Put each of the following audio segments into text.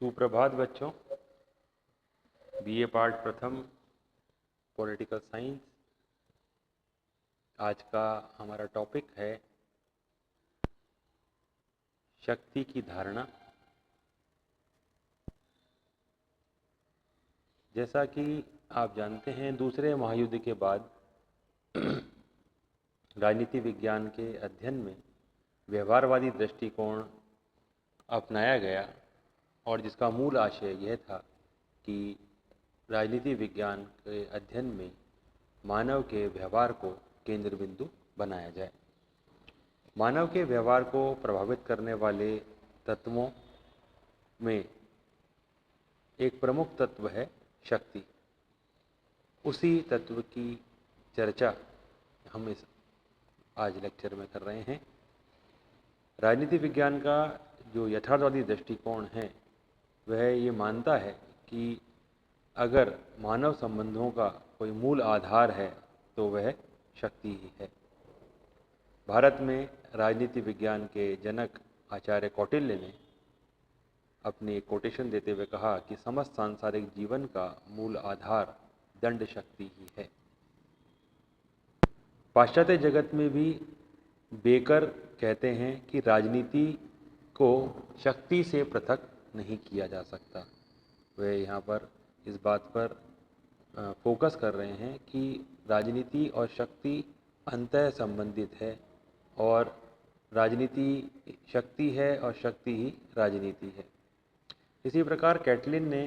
सुप्रभात बच्चों। BA part प्रथम पॉलिटिकल साइंस। आज का हमारा टॉपिक है शक्ति की धारणा। जैसा कि आप जानते हैं, दूसरे महायुद्ध के बाद राजनीति विज्ञान के अध्ययन में व्यवहारवादी दृष्टिकोण अपनाया गया और जिसका मूल आशय यह था कि राजनीति विज्ञान के अध्ययन में मानव के व्यवहार को केंद्र बिंदु बनाया जाए। मानव के व्यवहार को प्रभावित करने वाले तत्वों में एक प्रमुख तत्व है शक्ति। उसी तत्व की चर्चा हम आज लेक्चर में कर रहे हैं। राजनीति विज्ञान का जो यथार्थवादी दृष्टिकोण है वह ये मानता है कि अगर मानव संबंधों का कोई मूल आधार है तो वह शक्ति ही है। भारत में राजनीति विज्ञान के जनक आचार्य कौटिल्य ने अपनी कोटेशन देते हुए कहा कि समस्त सांसारिक जीवन का मूल आधार दंड शक्ति ही है। पाश्चात्य जगत में भी बेकर कहते हैं कि राजनीति को शक्ति से पृथक नहीं किया जा सकता। वे यहाँ पर इस बात पर फोकस कर रहे हैं कि राजनीति और शक्ति अंतः संबंधित है और राजनीति शक्ति है और शक्ति ही राजनीति है। इसी प्रकार कैटलिन ने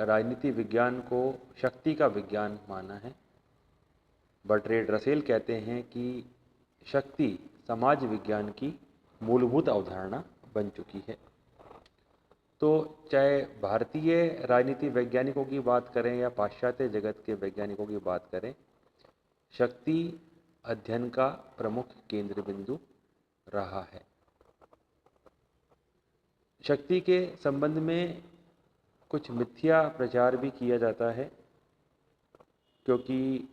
राजनीति विज्ञान को शक्ति का विज्ञान माना है। बर्ट्रेड रसेल कहते हैं कि शक्ति समाज विज्ञान की मूलभूत अवधारणा बन चुकी है। तो चाहे भारतीय राजनीति वैज्ञानिकों की बात करें या पाश्चात्य जगत के वैज्ञानिकों की बात करें, शक्ति अध्ययन का प्रमुख केंद्र बिंदु रहा है। शक्ति के संबंध में कुछ मिथ्या प्रचार भी किया जाता है, क्योंकि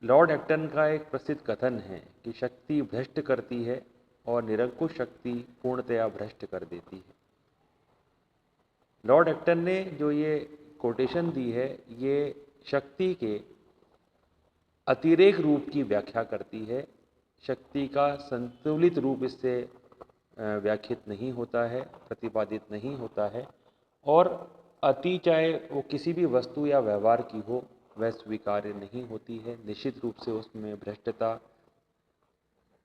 लॉर्ड एक्टन का एक प्रसिद्ध कथन है कि शक्ति भ्रष्ट करती है और निरंकुश शक्ति पूर्णतया भ्रष्ट कर देती है। लॉर्ड एक्टन ने जो ये कोटेशन दी है, ये शक्ति के अतिरेक रूप की व्याख्या करती है। शक्ति का संतुलित रूप इससे व्याख्यात नहीं होता है, प्रतिपादित नहीं होता है, और अति चाहे वो किसी भी वस्तु या व्यवहार की हो वह स्वीकार्य नहीं होती है। निश्चित रूप से उसमें भ्रष्टता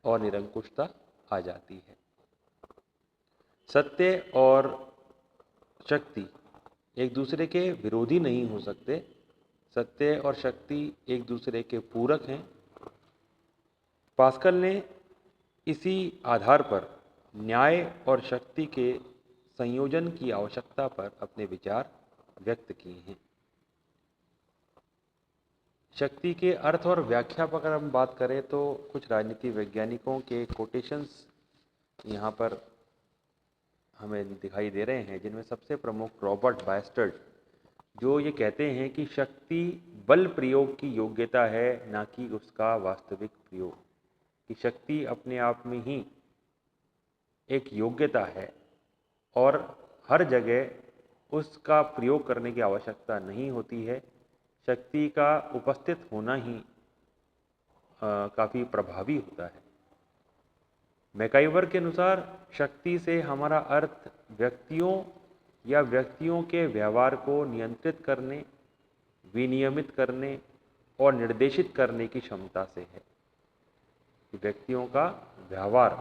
और निरंकुशता आ जाती है। सत्य और शक्ति एक दूसरे के विरोधी नहीं हो सकते। सत्य और शक्ति एक दूसरे के पूरक हैं। पास्कल ने इसी आधार पर न्याय और शक्ति के संयोजन की आवश्यकता पर अपने विचार व्यक्त किए हैं। शक्ति के अर्थ और व्याख्या पर अगर हम बात करें तो कुछ राजनीति वैज्ञानिकों के कोटेशंस यहाँ पर हमें दिखाई दे रहे हैं, जिनमें सबसे प्रमुख रॉबर्ट बायस्टर्ड, जो ये कहते हैं कि शक्ति बल प्रयोग की योग्यता है, ना कि उसका वास्तविक प्रयोग। कि शक्ति अपने आप में ही एक योग्यता है और हर जगह उसका प्रयोग करने की आवश्यकता नहीं होती है। शक्ति का उपस्थित होना ही काफ़ी प्रभावी होता है। मैकाइवर के अनुसार शक्ति से हमारा अर्थ व्यक्तियों या व्यक्तियों के व्यवहार को नियंत्रित करने, विनियमित करने और निर्देशित करने की क्षमता से है। व्यक्तियों का व्यवहार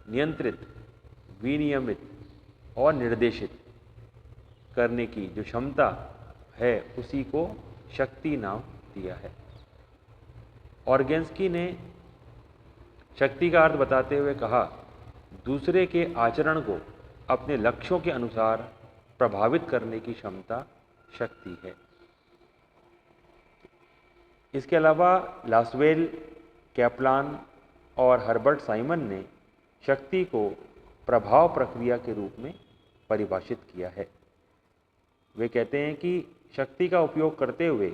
नियंत्रित, विनियमित और निर्देशित करने की जो क्षमता है उसी को शक्ति नाम दिया है। ऑर्गेन्स्की ने शक्ति का अर्थ बताते हुए कहा, दूसरे के आचरण को अपने लक्ष्यों के अनुसार प्रभावित करने की क्षमता शक्ति है। इसके अलावा लासवेल, कैप्लान और हर्बर्ट साइमन ने शक्ति को प्रभाव प्रक्रिया के रूप में परिभाषित किया है। वे कहते हैं कि शक्ति का उपयोग करते हुए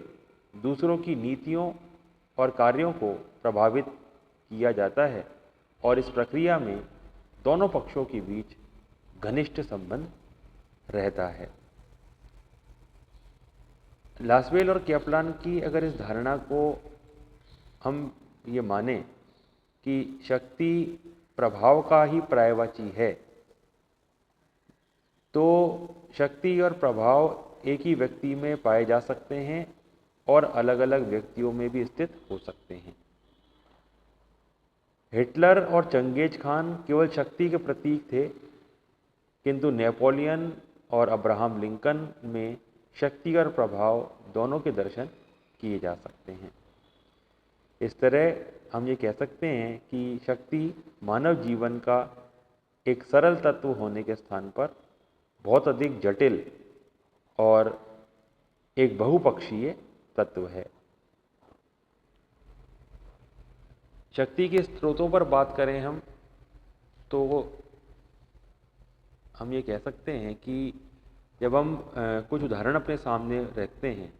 दूसरों की नीतियों और कार्यों को प्रभावित किया जाता है और इस प्रक्रिया में दोनों पक्षों के बीच घनिष्ठ संबंध रहता है। लासवेल और कैपलान की अगर इस धारणा को हम ये माने कि शक्ति प्रभाव का ही पर्यायवाची है, तो शक्ति और प्रभाव एक ही व्यक्ति में पाए जा सकते हैं और अलग अलग व्यक्तियों में भी स्थित हो सकते हैं। हिटलर और चंगेज खान केवल शक्ति के प्रतीक थे, किंतु नेपोलियन और अब्राहम लिंकन में शक्ति और प्रभाव दोनों के दर्शन किए जा सकते हैं। इस तरह हम ये कह सकते हैं कि शक्ति मानव जीवन का एक सरल तत्व होने के स्थान पर बहुत अधिक जटिल और एक बहुपक्षीय तत्व है। शक्ति के स्रोतों पर बात करें हम, तो हम ये कह सकते हैं कि जब हम कुछ उदाहरण अपने सामने रखते हैं,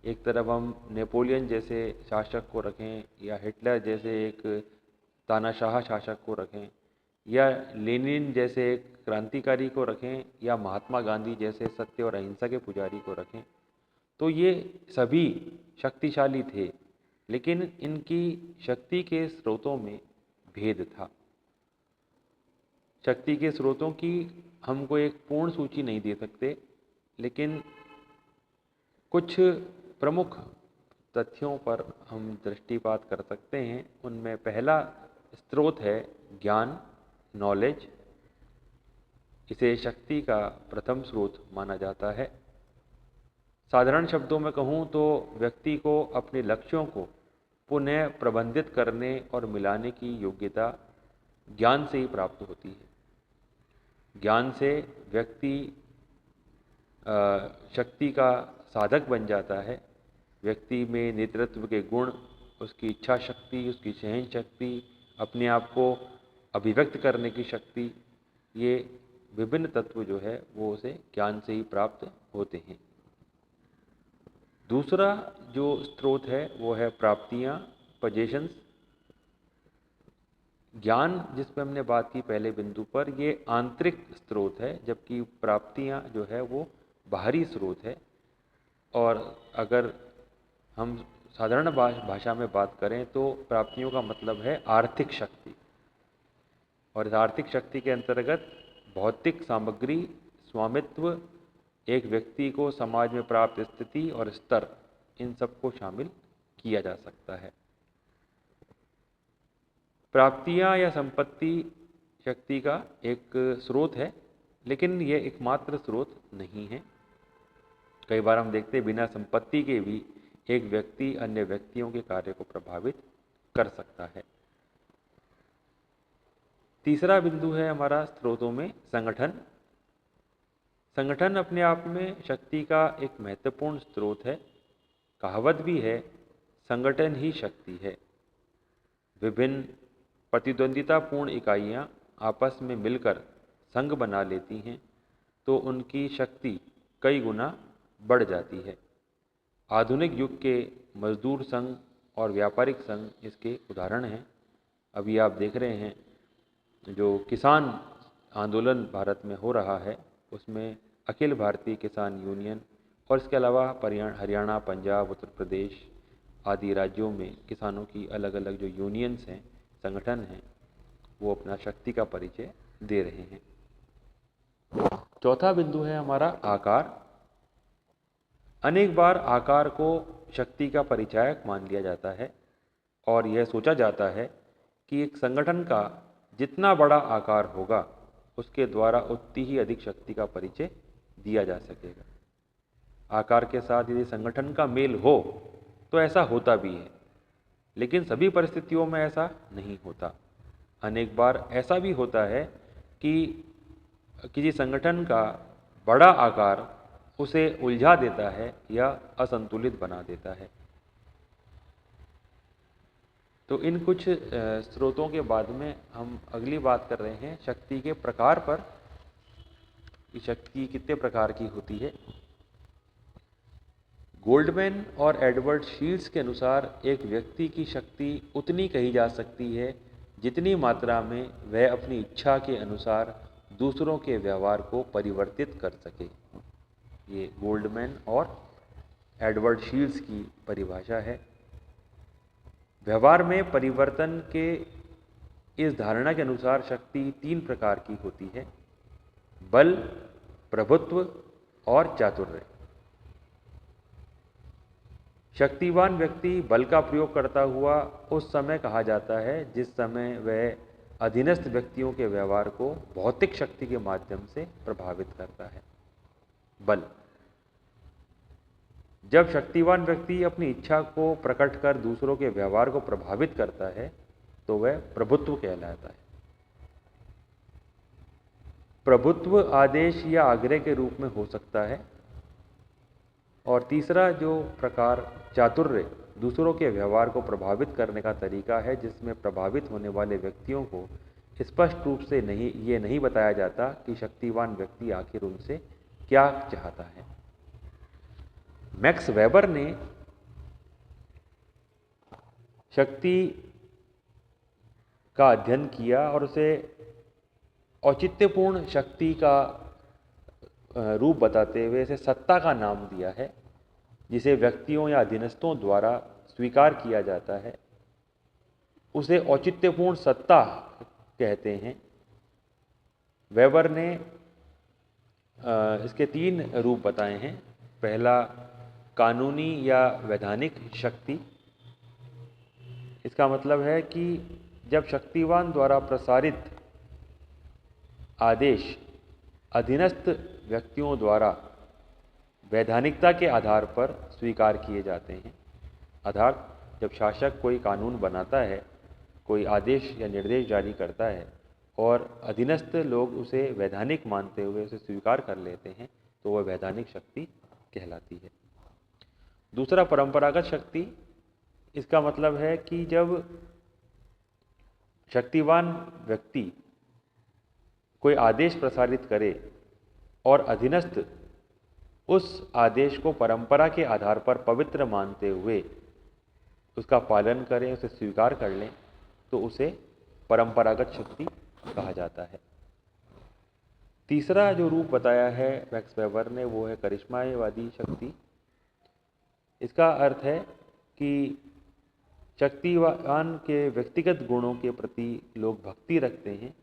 एक तरफ हम नेपोलियन जैसे शासक को रखें या हिटलर जैसे एक तानाशाह शासक को रखें या लेनिन जैसे एक क्रांतिकारी को रखें या महात्मा गांधी जैसे सत्य और अहिंसा के पुजारी को रखें, तो ये सभी शक्तिशाली थे, लेकिन इनकी शक्ति के स्रोतों में भेद था। शक्ति के स्रोतों की हमको एक पूर्ण सूची नहीं दे सकते, लेकिन कुछ प्रमुख तथ्यों पर हम दृष्टिपात कर सकते हैं। उनमें पहला स्रोत है ज्ञान, नॉलेज। इसे शक्ति का प्रथम स्रोत माना जाता है। साधारण शब्दों में कहूँ तो व्यक्ति को अपने लक्ष्यों को पुनः प्रबंधित करने और मिलाने की योग्यता ज्ञान से ही प्राप्त होती है। ज्ञान से व्यक्ति शक्ति का साधक बन जाता है। व्यक्ति में नेतृत्व के गुण, उसकी इच्छा शक्ति, उसकी सहन शक्ति, अपने आप को अभिव्यक्त करने की शक्ति, ये विभिन्न तत्व जो है वो उसे ज्ञान से ही प्राप्त होते हैं। दूसरा जो स्रोत है वो है प्राप्तियाँ, पोजेशंस। ज्ञान जिस पे हमने बात की पहले बिंदु पर, ये आंतरिक स्रोत है, जबकि प्राप्तियाँ जो है वो बाहरी स्रोत है। और अगर हम साधारण भाषा में बात करें तो प्राप्तियों का मतलब है आर्थिक शक्ति, और इस आर्थिक शक्ति के अंतर्गत भौतिक सामग्री, स्वामित्व, एक व्यक्ति को समाज में प्राप्त स्थिति और स्तर, इन सबको शामिल किया जा सकता है। प्राप्तियां या संपत्ति शक्ति का एक स्रोत है, लेकिन यह एकमात्र स्रोत नहीं है। कई बार हम देखते हैं बिना संपत्ति के भी एक व्यक्ति अन्य व्यक्तियों के कार्य को प्रभावित कर सकता है। तीसरा बिंदु है हमारा स्रोतों में संगठन। संगठन अपने आप में शक्ति का एक महत्वपूर्ण स्रोत है। कहावत भी है, संगठन ही शक्ति है। विभिन्न प्रतिद्वंदितापूर्ण इकाइयाँ आपस में मिलकर संघ बना लेती हैं तो उनकी शक्ति कई गुना बढ़ जाती है। आधुनिक युग के मजदूर संघ और व्यापारिक संघ इसके उदाहरण हैं। अभी आप देख रहे हैं जो किसान आंदोलन भारत में हो रहा है, उसमें अखिल भारतीय किसान यूनियन और इसके अलावा हरियाणा, पंजाब, उत्तर प्रदेश आदि राज्यों में किसानों की अलग अलग जो यूनियंस हैं, संगठन हैं, वो अपना शक्ति का परिचय दे रहे हैं। चौथा बिंदु है हमारा आकार। अनेक बार आकार को शक्ति का परिचायक मान लिया जाता है और यह सोचा जाता है कि एक संगठन का जितना बड़ा आकार होगा उसके द्वारा उतनी ही अधिक शक्ति का परिचय दिया जा सकेगा। आकार के साथ यदि संगठन का मेल हो तो ऐसा होता भी है, लेकिन सभी परिस्थितियों में ऐसा नहीं होता। अनेक बार ऐसा भी होता है कि किसी संगठन का बड़ा आकार उसे उलझा देता है या असंतुलित बना देता है। तो इन कुछ स्रोतों के बाद में हम अगली बात कर रहे हैं शक्ति के प्रकार पर, कि शक्ति कितने प्रकार की होती है। गोल्डमैन और एडवर्ड शील्ड्स के अनुसार एक व्यक्ति की शक्ति उतनी कही जा सकती है जितनी मात्रा में वह अपनी इच्छा के अनुसार दूसरों के व्यवहार को परिवर्तित कर सके। ये गोल्डमैन और एडवर्ड शील्ड्स की परिभाषा है। व्यवहार में परिवर्तन के इस धारणा के अनुसार शक्ति 3 प्रकार की होती है: बल, प्रभुत्व और चातुर्य। शक्तिवान व्यक्ति बल का प्रयोग करता हुआ उस समय कहा जाता है जिस समय वह अधीनस्थ व्यक्तियों के व्यवहार को भौतिक शक्ति के माध्यम से प्रभावित करता है। बल। जब शक्तिवान व्यक्ति अपनी इच्छा को प्रकट कर दूसरों के व्यवहार को प्रभावित करता है तो वह प्रभुत्व कहलाता है। प्रभुत्व आदेश या आग्रह के रूप में हो सकता है। और तीसरा जो प्रकार चातुर्य, दूसरों के व्यवहार को प्रभावित करने का तरीका है जिसमें प्रभावित होने वाले व्यक्तियों को स्पष्ट रूप से ये नहीं बताया जाता कि शक्तिवान व्यक्ति आखिर उनसे क्या चाहता है। मैक्स वेबर ने शक्ति का अध्ययन किया और उसे औचित्यपूर्ण शक्ति का रूप बताते हुए इसे सत्ता का नाम दिया है, जिसे व्यक्तियों या अधीनस्थों द्वारा स्वीकार किया जाता है। उसे औचित्यपूर्ण सत्ता कहते हैं। वेबर ने इसके 3 रूप बताए हैं। पहला, कानूनी या वैधानिक शक्ति। इसका मतलब है कि जब शक्तिवान द्वारा प्रसारित आदेश अधीनस्थ व्यक्तियों द्वारा वैधानिकता के आधार पर स्वीकार किए जाते हैं। अर्थात जब शासक कोई कानून बनाता है, कोई आदेश या निर्देश जारी करता है और अधीनस्थ लोग उसे वैधानिक मानते हुए उसे स्वीकार कर लेते हैं तो वह वैधानिक शक्ति कहलाती है। दूसरा, परंपरागत शक्ति। इसका मतलब है कि जब शक्तिवान व्यक्ति कोई आदेश प्रसारित करे और अधीनस्थ उस आदेश को परंपरा के आधार पर पवित्र मानते हुए उसका पालन करें, उसे स्वीकार कर लें, तो उसे परंपरागत शक्ति कहा जाता है। तीसरा जो रूप बताया है मैक्स वेबर ने वो है करिश्मावादी शक्ति। इसका अर्थ है कि शक्तिवान के व्यक्तिगत गुणों के प्रति लोग भक्ति रखते हैं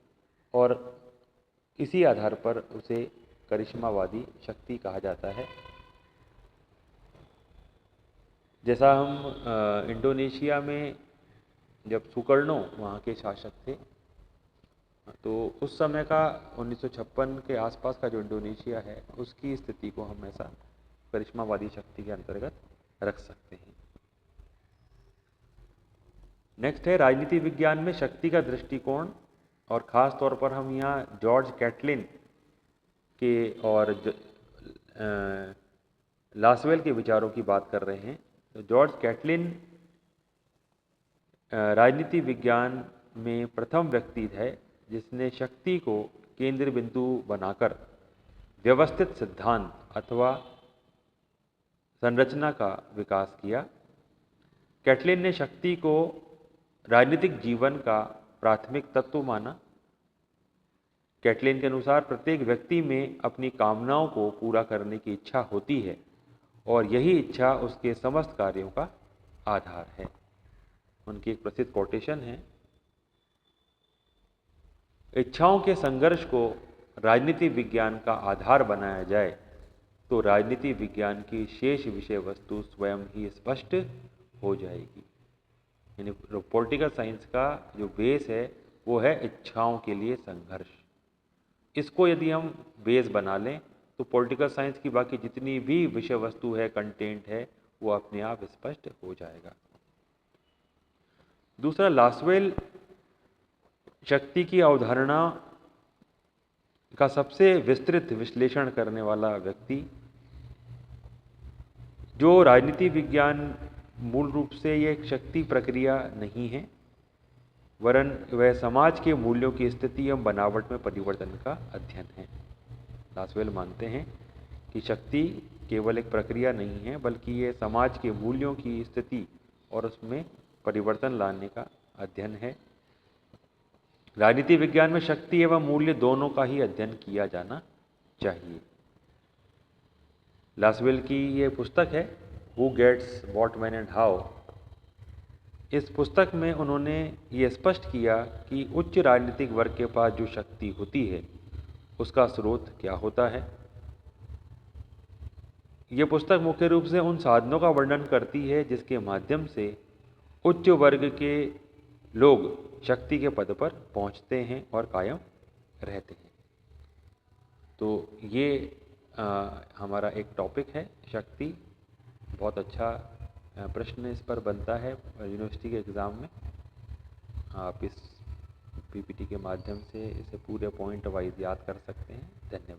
और इसी आधार पर उसे करिश्मावादी शक्ति कहा जाता है। जैसा हम इंडोनेशिया में जब सुकर्णो वहाँ के शासक थे, तो उस समय का 1956 के आसपास का जो इंडोनेशिया है उसकी स्थिति को हम ऐसा करिश्मावादी शक्ति के अंतर्गत रख सकते हैं। नेक्स्ट है राजनीति विज्ञान में शक्ति का दृष्टिकोण, और ख़ास तौर पर हम यहाँ जॉर्ज कैटलिन के और लासवेल के विचारों की बात कर रहे हैं। तो जॉर्ज कैटलिन राजनीति विज्ञान में प्रथम व्यक्ति है जिसने शक्ति को केंद्र बिंदु बनाकर व्यवस्थित सिद्धांत अथवा संरचना का विकास किया। कैटलिन ने शक्ति को राजनीतिक जीवन का प्राथमिक तत्व माना। कैटलिन के अनुसार प्रत्येक व्यक्ति में अपनी कामनाओं को पूरा करने की इच्छा होती है और यही इच्छा उसके समस्त कार्यों का आधार है। उनकी एक प्रसिद्ध कोटेशन है, इच्छाओं के संघर्ष को राजनीति विज्ञान का आधार बनाया जाए तो राजनीति विज्ञान की शेष विषय वस्तु स्वयं ही स्पष्ट हो जाएगी। यानी पॉलिटिकल साइंस का जो बेस है वो है इच्छाओं के लिए संघर्ष। इसको यदि हम बेस बना लें तो पॉलिटिकल साइंस की बाकी जितनी भी विषय वस्तु है, कंटेंट है, वो अपने आप स्पष्ट हो जाएगा। दूसरा, लासवेल शक्ति की अवधारणा का सबसे विस्तृत विश्लेषण करने वाला व्यक्ति, जो राजनीति विज्ञान मूल रूप से ये एक शक्ति प्रक्रिया नहीं है, वरन वह समाज के मूल्यों की स्थिति एवं बनावट में परिवर्तन का अध्ययन है। लासवेल मानते हैं कि शक्ति केवल एक प्रक्रिया नहीं है बल्कि ये समाज के मूल्यों की स्थिति और उसमें परिवर्तन लाने का अध्ययन है। राजनीति विज्ञान में शक्ति एवं मूल्य दोनों का ही अध्ययन किया जाना चाहिए। लासवेल की ये पुस्तक है who gets what when and how. इस पुस्तक में उन्होंने ये स्पष्ट किया कि उच्च राजनीतिक वर्ग के पास जो शक्ति होती है उसका स्रोत क्या होता है। ये पुस्तक मुख्य रूप से उन साधनों का वर्णन करती है जिसके माध्यम से उच्च वर्ग के लोग शक्ति के पद पर पहुंचते हैं और कायम रहते हैं। तो ये हमारा एक टॉपिक है शक्ति। बहुत अच्छा प्रश्न इस पर बनता है यूनिवर्सिटी के एग्ज़ाम में। आप इस पीपीटी के माध्यम से इसे पूरे पॉइंट वाइज याद कर सकते हैं। धन्यवाद।